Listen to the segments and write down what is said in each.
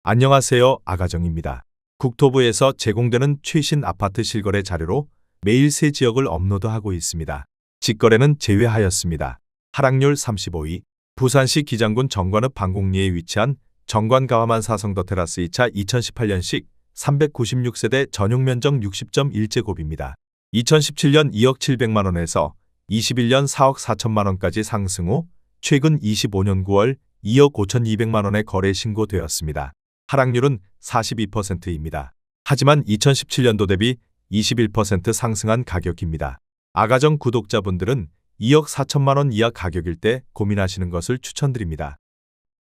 안녕하세요. 아가정입니다. 국토부에서 제공되는 최신 아파트 실거래 자료로 매일 새 지역을 업로드하고 있습니다. 직거래는 제외하였습니다. 하락률 35위. 부산시 기장군 정관읍 방곡리에 위치한 정관 가와만 사성더 테라스 2차 2018년식 396세대 전용 면적 60.1제곱입니다. 2017년 2억 700만원에서 21년 4억 4천만원까지 상승 후 최근 25년 9월 2억 5,200만원에 거래 신고되었습니다. 하락률은 42%입니다. 하지만 2017년도 대비 21% 상승한 가격입니다. 아가정 구독자분들은 2억 4천만원 이하 가격일 때 고민하시는 것을 추천드립니다.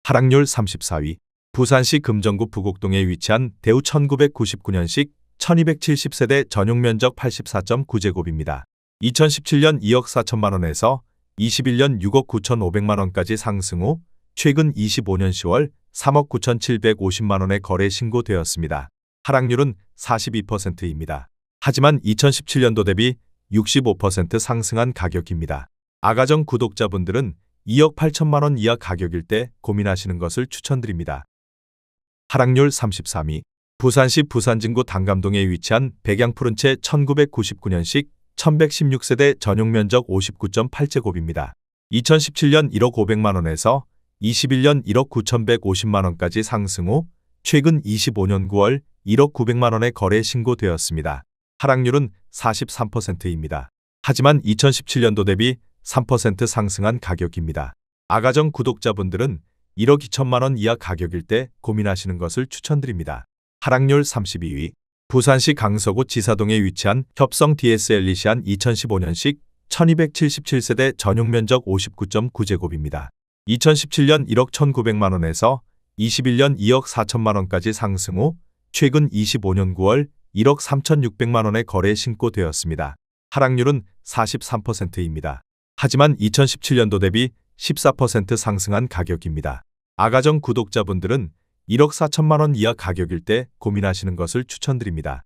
하락률 34위. 부산시 금정구 부곡동에 위치한 대우 1999년식 1270세대 전용 면적 84.9제곱입니다. 2017년 2억 4천만원에서 21년 6억 9,500만원까지 상승 후 최근 25년 10월 3억 9,750만원에 거래 신고되었습니다. 하락률은 42%입니다. 하지만 2017년도 대비 65% 상승한 가격입니다. 아가정 구독자분들은 2억 8천만원 이하 가격일 때 고민하시는 것을 추천드립니다. 하락률 33위. 부산시 부산진구 당감동에 위치한 백양푸른채 1999년식 1116세대 전용 면적 59.8제곱입니다. 2017년 1억 500만원에서 21년 1억 9,150만원까지 상승 후 최근 25년 9월 1억 900만원에 거래 신고되었습니다. 하락률은 43%입니다. 하지만 2017년도 대비 3% 상승한 가격입니다. 아가정 구독자분들은 1억 2천만원 이하 가격일 때 고민하시는 것을 추천드립니다. 하락률 32위. 부산시 강서구 지사동에 위치한 협성 DSL리시안 2015년식 1277세대 전용 면적 59.9제곱입니다. 2017년 1억 1,900만원에서 21년 2억 4천만원까지 상승 후 최근 25년 9월 1억 3,600만원에 거래 신고되었습니다. 하락률은 43%입니다. 하지만 2017년도 대비 14% 상승한 가격입니다. 아가정 구독자분들은 1억 4천만원 이하 가격일 때 고민하시는 것을 추천드립니다.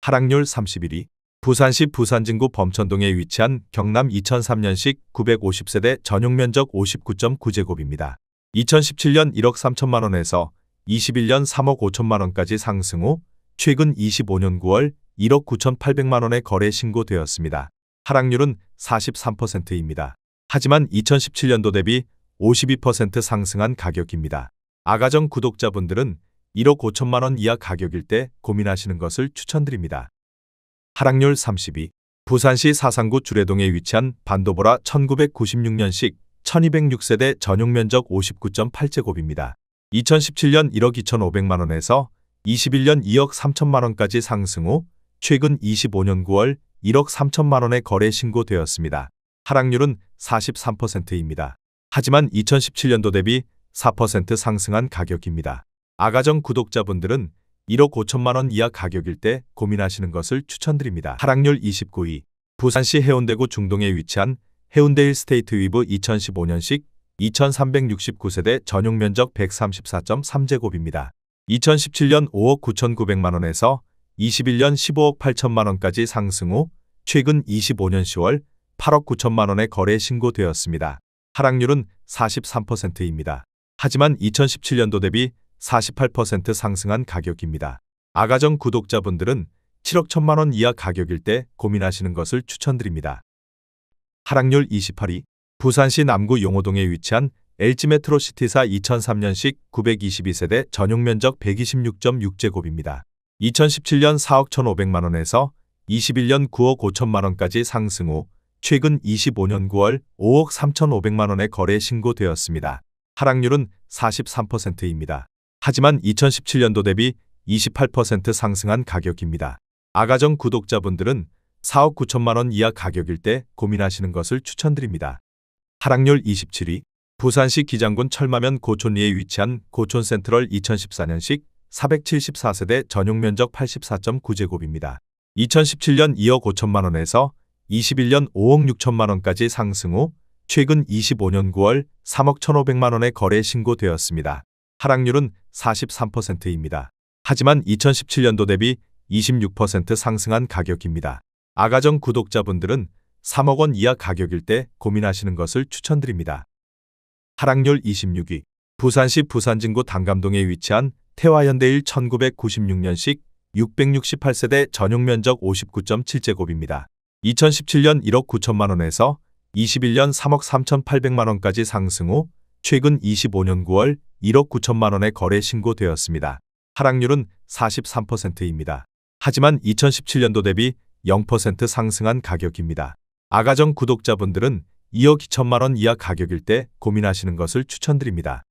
하락률 31위. 부산시 부산진구 범천동에 위치한 경남 2003년식 950세대 전용 면적 59.9제곱입니다. 2017년 1억 3천만원에서 21년 3억 5천만원까지 상승 후 최근 25년 9월 1억 9,800만원에 거래 신고되었습니다. 하락률은 43%입니다. 하지만 2017년도 대비 52% 상승한 가격입니다. 아가정 구독자분들은 1억 5천만원 이하 가격일 때 고민하시는 것을 추천드립니다. 하락률 30위. 부산시 사상구 주례동에 위치한 반도보라 1996년식 1206세대 전용 면적 59.8제곱입니다. 2017년 1억 2,500만원에서 21년 2억 3천만원까지 상승 후 최근 25년 9월 1억 3천만원에 거래 신고되었습니다. 하락률은 43%입니다. 하지만 2017년도 대비 4% 상승한 가격입니다. 아가정 구독자분들은 1억 5천만원 이하 가격일 때 고민하시는 것을 추천드립니다. 하락률 29위. 부산시 해운대구 중동에 위치한 해운대 힐스테이트 위브 2015년식 2369세대 전용 면적 134.3제곱입니다. 2017년 5억 9,900만원에서 21년 15억 8천만원까지 상승 후 최근 25년 10월 8억 9천만원에 거래 신고되었습니다. 하락률은 43%입니다. 하지만 2017년도 대비 48% 상승한 가격입니다. 아가정 구독자분들은 7억 1천만원 이하 가격일 때 고민하시는 것을 추천드립니다. 하락률 28위. 부산시 남구 용호동에 위치한 LG메트로시티사 2003년식 922세대 전용 면적 126.6제곱입니다. 2017년 4억 1,500만원에서 21년 9억 5천만원까지 상승 후 최근 25년 9월 5억 3,500만원에 거래 신고되었습니다. 하락률은 43%입니다. 하지만 2017년도 대비 28% 상승한 가격입니다. 아가정 구독자분들은 4억 9천만원 이하 가격일 때 고민하시는 것을 추천드립니다. 하락률 27위. 부산시 기장군 철마면 고촌리에 위치한 고촌센트럴 2014년식 474세대 전용 면적 84.9제곱입니다. 2017년 2억 5천만원에서 21년 5억 6천만원까지 상승 후 최근 25년 9월 3억 1,500만원에 거래 신고되었습니다. 하락률은 43%입니다. 하지만 2017년도 대비 26% 상승한 가격입니다. 아가정 구독자분들은 3억 원 이하 가격일 때 고민하시는 것을 추천드립니다. 하락률 26위. 부산시 부산진구 당감동에 위치한 태화현대일 1996년식 668세대 전용 면적 59.7제곱입니다. 2017년 1억 9천만 원에서 21년 3억 3,800만 원까지 상승 후 최근 25년 9월 1억 9천만 원에 거래 신고되었습니다. 하락률은 43%입니다. 하지만 2017년도 대비 0% 상승한 가격입니다. 아가정 구독자분들은 2억 2천만 원 이하 가격일 때 고민하시는 것을 추천드립니다.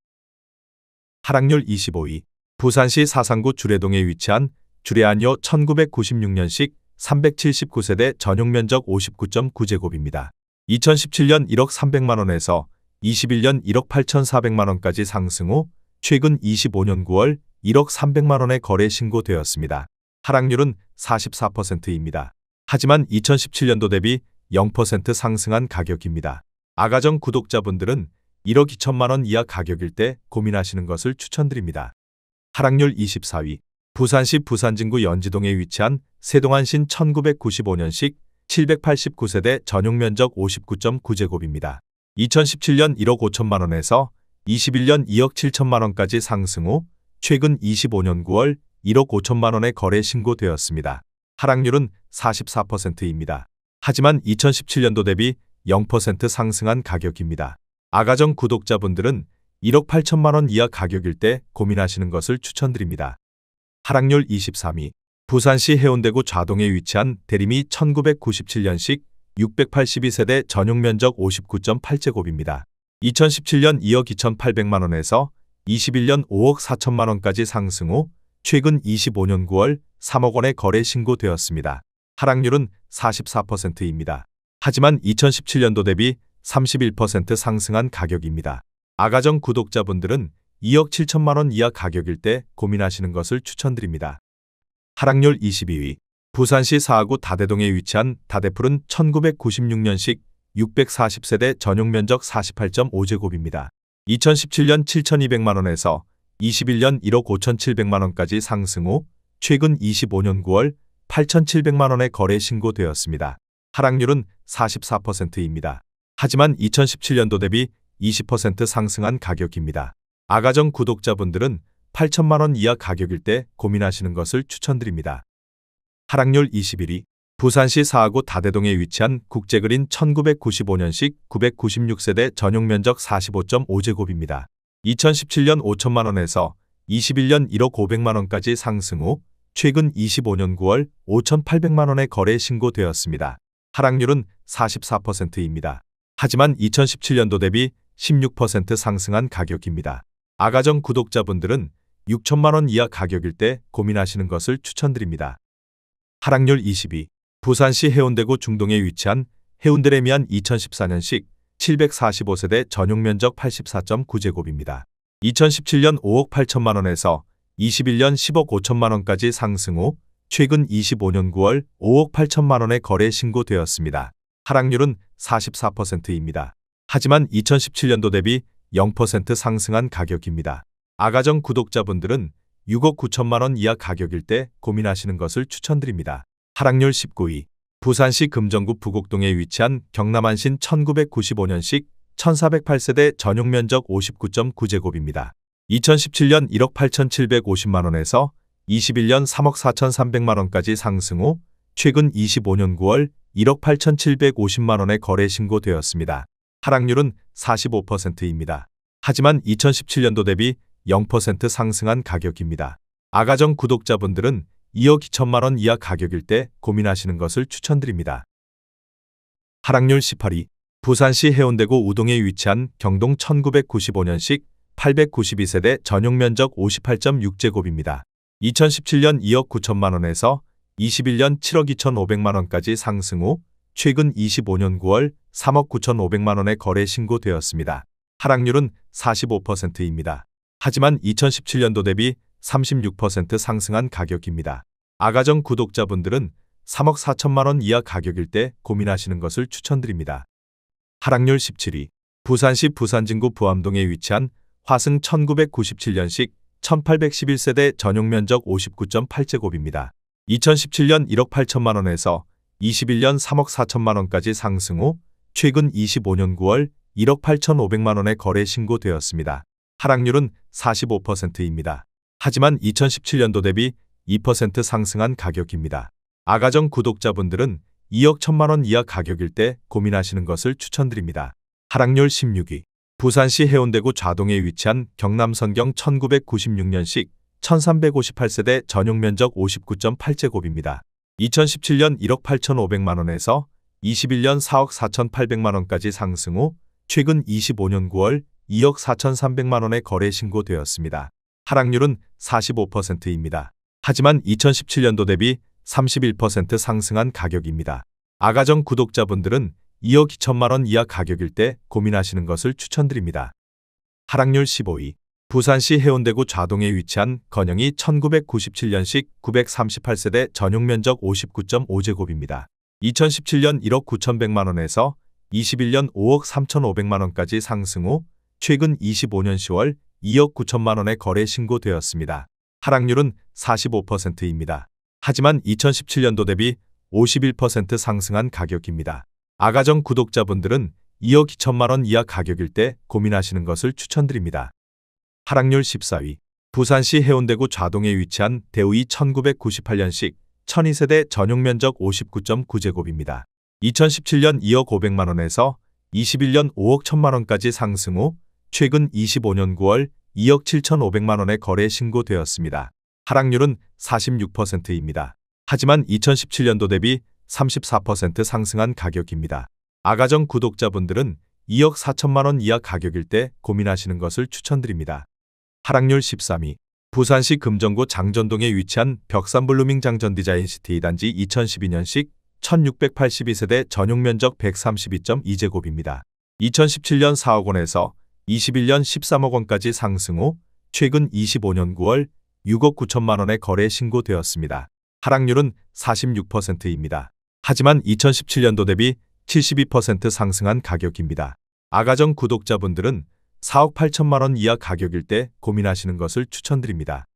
하락률 25위. 부산시 사상구 주례동에 위치한 주례안요 1996년식 379세대 전용 면적 59.9제곱입니다. 2017년 1억 300만 원에서 21년 1억 8,400만 원까지 상승 후 최근 25년 9월 1억 300만 원에 거래 신고되었습니다. 하락률은 44%입니다. 하지만 2017년도 대비 0% 상승한 가격입니다. 아가정 구독자분들은 1억 2천만 원 이하 가격일 때 고민하시는 것을 추천드립니다. 하락률 24위. 부산시 부산진구 연지동에 위치한 세동안신 1995년식 789세대 전용 면적 59.9제곱입니다. 2017년 1억 5천만 원에서 21년 2억 7천만 원까지 상승 후 최근 25년 9월 1억 5천만 원에 거래 신고되었습니다. 하락률은 44%입니다. 하지만 2017년도 대비 0% 상승한 가격입니다. 아가정 구독자분들은 1억 8천만 원 이하 가격일 때 고민하시는 것을 추천드립니다. 하락률 23위. 부산시 해운대구 좌동에 위치한 대림이 1997년식 682세대 전용 면적 59.8제곱입니다. 2017년 2억 2,800만 원에서 21년 5억 4천만 원까지 상승 후 최근 25년 9월 3억 원에 거래 신고되었습니다. 하락률은 44%입니다. 하지만 2017년도 대비 31% 상승한 가격입니다. 아가정 구독자분들은 2억 7천만 원 이하 가격일 때 고민하시는 것을 추천드립니다. 하락률 22위. 부산시 사하구 다대동에 위치한 다대풀은 1996년식 640세대 전용 면적 48.5제곱입니다. 2017년 7,200만 원에서 21년 1억 5,700만 원까지 상승 후 최근 25년 9월 8,700만 원에 거래 신고되었습니다. 하락률은 44%입니다. 하지만 2017년도 대비 20% 상승한 가격입니다. 아가정 구독자분들은 8천만 원 이하 가격일 때 고민하시는 것을 추천드립니다. 하락률 21위. 부산시 사하구 다대동에 위치한 국제그린 1995년식 996세대 전용 면적 45.5제곱입니다. 2017년 5천만 원에서 21년 1억 500만 원까지 상승 후 최근 25년 9월 5,800만 원에 거래 신고되었습니다. 하락률은 44%입니다. 하지만 2017년도 대비 16% 상승한 가격입니다. 아가정 구독자분들은 6천만 원 이하 가격일 때 고민하시는 것을 추천드립니다. 하락률 22. 부산시 해운대구 중동에 위치한 해운드레미안 2014년식 745세대 전용 면적 84.9제곱입니다. 2017년 5억 8천만 원에서 21년 10억 5천만 원까지 상승 후 최근 25년 9월 5억 8천만 원에 거래 신고되었습니다. 하락률은 44%입니다. 하지만 2017년도 대비 0% 상승한 가격입니다. 아가정 구독자분들은 6억 9천만 원 이하 가격일 때 고민하시는 것을 추천드립니다. 하락률 19위. 부산시 금정구 부곡동에 위치한 경남안신 1995년식 1408세대 전용 면적 59.9제곱입니다. 2017년 1억 8,750만 원에서 21년 3억 4,300만 원까지 상승 후 최근 25년 9월 1억 8,750만 원에 거래 신고되었습니다. 하락률은 45%입니다. 하지만 2017년도 대비 0% 상승한 가격입니다. 아가정 구독자분들은 2억 2천만 원 이하 가격일 때 고민하시는 것을 추천드립니다. 하락률 18위. 부산시 해운대구 우동에 위치한 경동 1995년식 892세대 전용 면적 58.6제곱입니다. 2017년 2억 9천만 원에서 21년 7억 2,500만 원까지 상승 후 최근 25년 9월 3억 9,500만 원에 거래 신고되었습니다. 하락률은 45%입니다. 하지만 2017년도 대비 36% 상승한 가격입니다. 아가정 구독자분들은 3억 4천만 원 이하 가격일 때 고민하시는 것을 추천드립니다. 하락률 17위. 부산시 부산진구 부암동에 위치한 화승 1997년식 1811세대 전용 면적 59.8제곱입니다. 2017년 1억 8천만 원에서 21년 3억 4천만 원까지 상승 후 최근 25년 9월 1억 8,500만 원에 거래 신고되었습니다. 하락률은 45%입니다. 하지만 2017년도 대비 2% 상승한 가격입니다. 아가정 구독자분들은 2억 1천만 원 이하 가격일 때 고민하시는 것을 추천드립니다. 하락률 16위. 부산시 해운대구 좌동에 위치한 경남선경 1996년식 1358세대 전용 면적 59.8제곱입니다. 2017년 1억 8,500만 원에서 21년 4억 4,800만 원까지 상승 후 최근 25년 9월 2억 4,300만 원에 거래 신고되었습니다. 하락률은 45%입니다. 하지만 2017년도 대비 31% 상승한 가격입니다. 아가정 구독자분들은 2억 2천만 원 이하 가격일 때 고민하시는 것을 추천드립니다. 하락률 15위. 부산시 해운대구 좌동에 위치한 건영이 1997년식 938세대 전용 면적 59.5제곱입니다. 2017년 1억 9,100만 원에서 21년 5억 3,500만 원까지 상승 후 최근 25년 10월 2억 9천만 원에 거래 신고되었습니다. 하락률은 45%입니다. 하지만 2017년도 대비 51% 상승한 가격입니다. 아가정 구독자분들은 2억 2천만 원 이하 가격일 때 고민하시는 것을 추천드립니다. 하락률 14위. 부산시 해운대구 좌동에 위치한 대우이 1998년식 12세대 전용 면적 59.9제곱입니다. 2017년 2억 500만 원에서 21년 5억 1천만 원까지 상승 후 최근 25년 9월 2억 7,500만 원에 거래 신고되었습니다. 하락률은 46%입니다. 하지만 2017년도 대비 34% 상승한 가격입니다. 아가정 구독자분들은 2억 4천만 원 이하 가격일 때 고민하시는 것을 추천드립니다. 하락률 13위. 부산시 금정구 장전동에 위치한 벽산블루밍 장전디자인시티 단지 2012년식 1682세대 전용 면적 132.2제곱입니다. 2017년 4억 원에서 21년 13억 원까지 상승 후 최근 25년 9월 6억 9천만 원에 거래 신고되었습니다. 하락률은 46%입니다. 하지만 2017년도 대비 72% 상승한 가격입니다. 아가정 구독자분들은 4억 8천만 원 이하 가격일 때 고민하시는 것을 추천드립니다.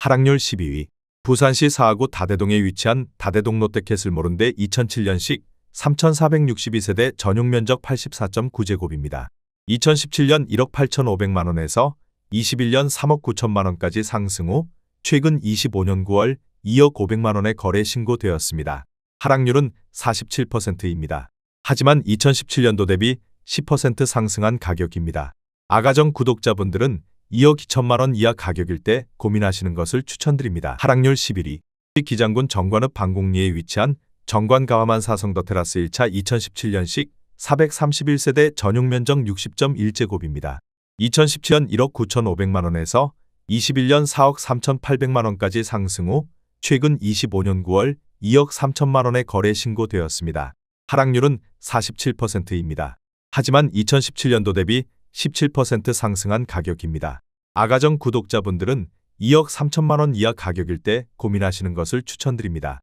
하락률 12위. 부산시 사하구 다대동에 위치한 다대동 롯데캐슬몰인데 2007년식 3462세대 전용 면적 84.9제곱입니다. 2017년 1억 8,500만 원에서 21년 3억 9천만 원까지 상승 후 최근 25년 9월 2억 500만 원에 거래 신고되었습니다. 하락률은 47%입니다. 하지만 2017년도 대비 10% 상승한 가격입니다. 아가정 구독자분들은 2억 2천만 원 이하 가격일 때 고민하시는 것을 추천드립니다. 하락률 11위. 기장군 정관읍 방곡리에 위치한 정관가와만 사성더 테라스 1차 2017년식 431세대 전용 면적 60.1제곱입니다. 2017년 1억 9,500만 원에서 21년 4억 3,800만 원까지 상승 후 최근 25년 9월 2억 3천만 원에 거래 신고되었습니다. 하락률은 47%입니다. 하지만 2017년도 대비 17% 상승한 가격입니다. 아가정 구독자분들은 2억 3천만 원 이하 가격일 때 고민하시는 것을 추천드립니다.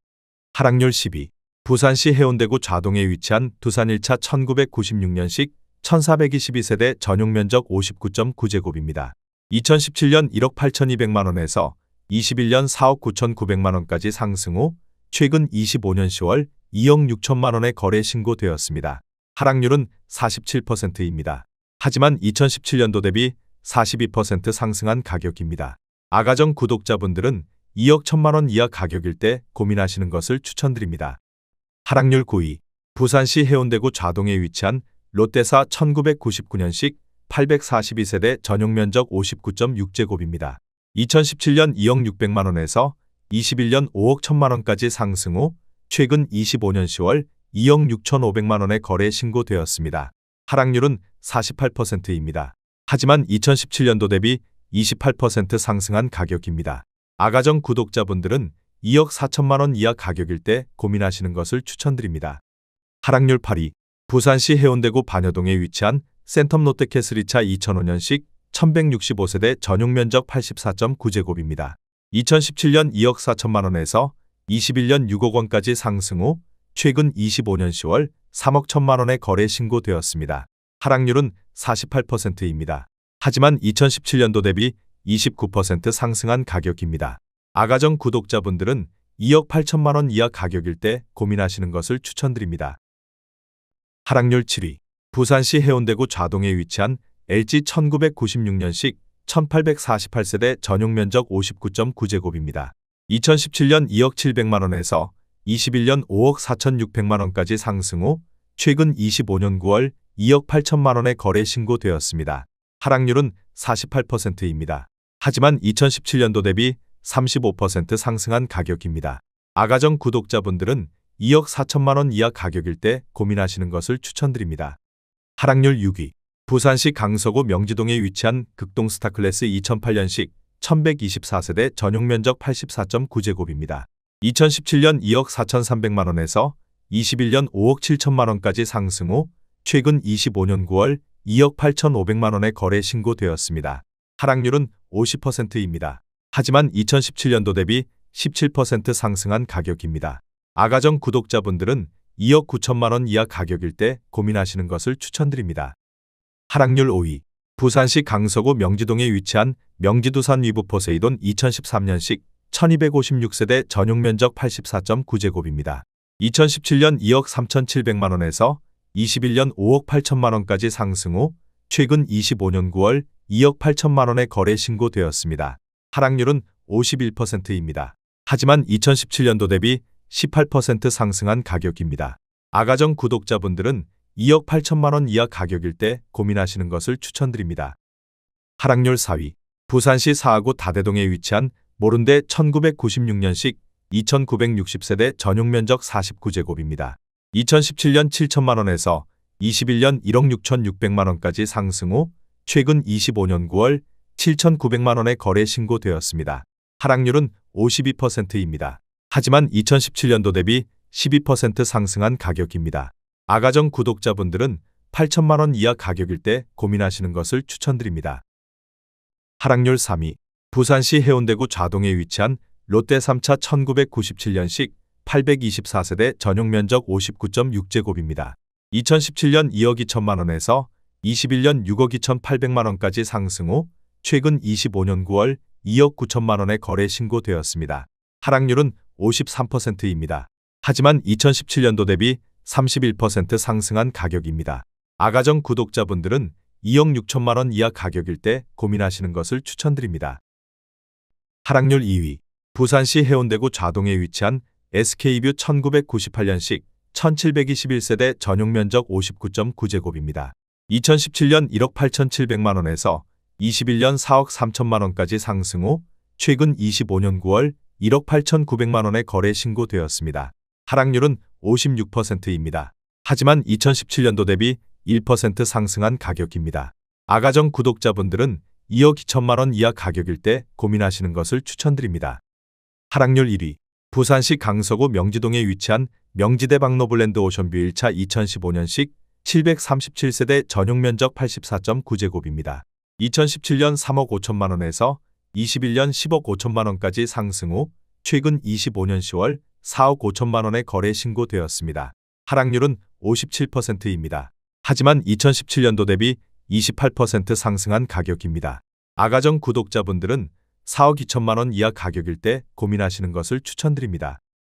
하락률 10위. 부산시 해운대구 좌동에 위치한 두산 1차 1996년식 1422세대 전용 면적 59.9제곱입니다. 2017년 1억 8,200만 원에서 21년 4억 9,900만 원까지 상승 후 최근 25년 10월 2억 6천만 원에 거래 신고되었습니다. 하락률은 47%입니다. 하지만 2017년도 대비 42% 상승한 가격입니다. 아가정 구독자분들은 2억 1천만 원 이하 가격일 때 고민하시는 것을 추천드립니다. 하락률 9위. 부산시 해운대구 좌동에 위치한 롯데사 1999년식 842세대 전용 면적 59.6제곱입니다. 2017년 2억 600만 원에서 21년 5억 1천만 원까지 상승 후 최근 25년 10월 2억 6,500만 원에 거래 신고되었습니다. 하락률은 48%입니다. 하지만 2017년도 대비 28% 상승한 가격입니다. 아가정 구독자분들은 2억 4천만 원 이하 가격일 때 고민하시는 것을 추천드립니다. 하락률 8위. 부산시 해운대구 반여동에 위치한 센텀 롯데캐슬 2차 2005년식 1165세대 전용 면적 84.9제곱입니다. 2017년 2억 4천만 원에서 21년 6억 원까지 상승 후 최근 25년 10월 3억 1천만 원에 거래 신고되었습니다. 하락률은 48%입니다. 하지만 2017년도 대비 29% 상승한 가격입니다. 아가정 구독자분들은 2억 8천만 원 이하 가격일 때 고민하시는 것을 추천드립니다. 하락률 7위. 부산시 해운대구 좌동에 위치한 LG 1996년식 1848세대 전용 면적 59.9제곱입니다. 2017년 2억 700만 원에서 21년 5억 4,600만 원까지 상승 후 최근 25년 9월 2억 8천만 원에 거래 신고되었습니다. 하락률은 48%입니다. 하지만 2017년도 대비 35% 상승한 가격입니다. 아가정 구독자분들은 2억 4천만 원 이하 가격일 때 고민하시는 것을 추천드립니다. 하락률 6위. 부산시 강서구 명지동에 위치한 극동 스타클래스 2008년식 1124세대 전용 면적 84.9제곱입니다. 2017년 2억 4,300만 원에서 21년 5억 7천만 원까지 상승 후 최근 25년 9월 2억 8,500만 원에 거래 신고되었습니다. 하락률은 50%입니다. 하지만 2017년도 대비 17% 상승한 가격입니다. 아가정 구독자분들은 2억 9천만 원 이하 가격일 때 고민하시는 것을 추천드립니다. 하락률 5위. 부산시 강서구 명지동에 위치한 명지두산 위브 포세이돈 2013년식 1256세대 전용 면적 84.9제곱입니다. 2017년 2억 3,700만 원에서 21년 5억 8천만 원까지 상승 후 최근 25년 9월 2억 8천만 원에 거래 신고되었습니다. 하락률은 51%입니다. 하지만 2017년도 대비 18% 상승한 가격입니다. 아가정 구독자분들은 2억 8천만 원 이하 가격일 때 고민하시는 것을 추천드립니다. 하락률 4위. 부산시 사하구 다대동에 위치한 모른대 1996년식 2960세대 전용 면적 49제곱입니다. 2017년 7천만 원에서 21년 1억 6,600만 원까지 상승 후 최근 25년 9월 7,900만 원에 거래 신고되었습니다. 하락률은 52%입니다. 하지만 2017년도 대비 12% 상승한 가격입니다. 아가정 구독자분들은 8천만 원 이하 가격일 때 고민하시는 것을 추천드립니다. 하락률 3위. 부산시 해운대구 좌동에 위치한 롯데 3차 1997년식 824세대 전용 면적 59.6제곱입니다. 2017년 2억 2천만 원에서 21년 6억 2,800만 원까지 상승 후 최근 25년 9월 2억 9천만 원에 거래 신고되었습니다. 하락률은 53%입니다. 하지만 2017년도 대비 31% 상승한 가격입니다. 아가정 구독자분들은 2억 6천만 원 이하 가격일 때 고민하시는 것을 추천드립니다. 하락률 2위. 부산시 해운대구 좌동에 위치한 SK뷰 1998년식 1721세대 전용 면적 59.9제곱입니다. 2017년 1억 8,700만 원에서 21년 4억 3천만 원까지 상승 후 최근 25년 9월 1억 8,900만 원에 거래 신고되었습니다. 하락률은 56%입니다. 하지만 2017년도 대비 1% 상승한 가격입니다. 아가정 구독자분들은 2억 2천만 원 이하 가격일 때 고민하시는 것을 추천드립니다. 하락률 1위. 부산시 강서구 명지동에 위치한 명지대 박노블랜드 오션뷰 1차 2015년식 737세대 전용 면적 84.9제곱입니다. 2017년 3억 5천만 원에서 21년 10억 5천만 원까지 상승 후 최근 25년 10월 4억 5천만 원에 거래 신고되었습니다. 하락률은 57%입니다. 하지만 2017년도 대비 28% 상승한 가격입니다. 아가정 구독자분들은 4억 2천만 원 이하 가격일 때 고민하시는 것을 추천드립니다.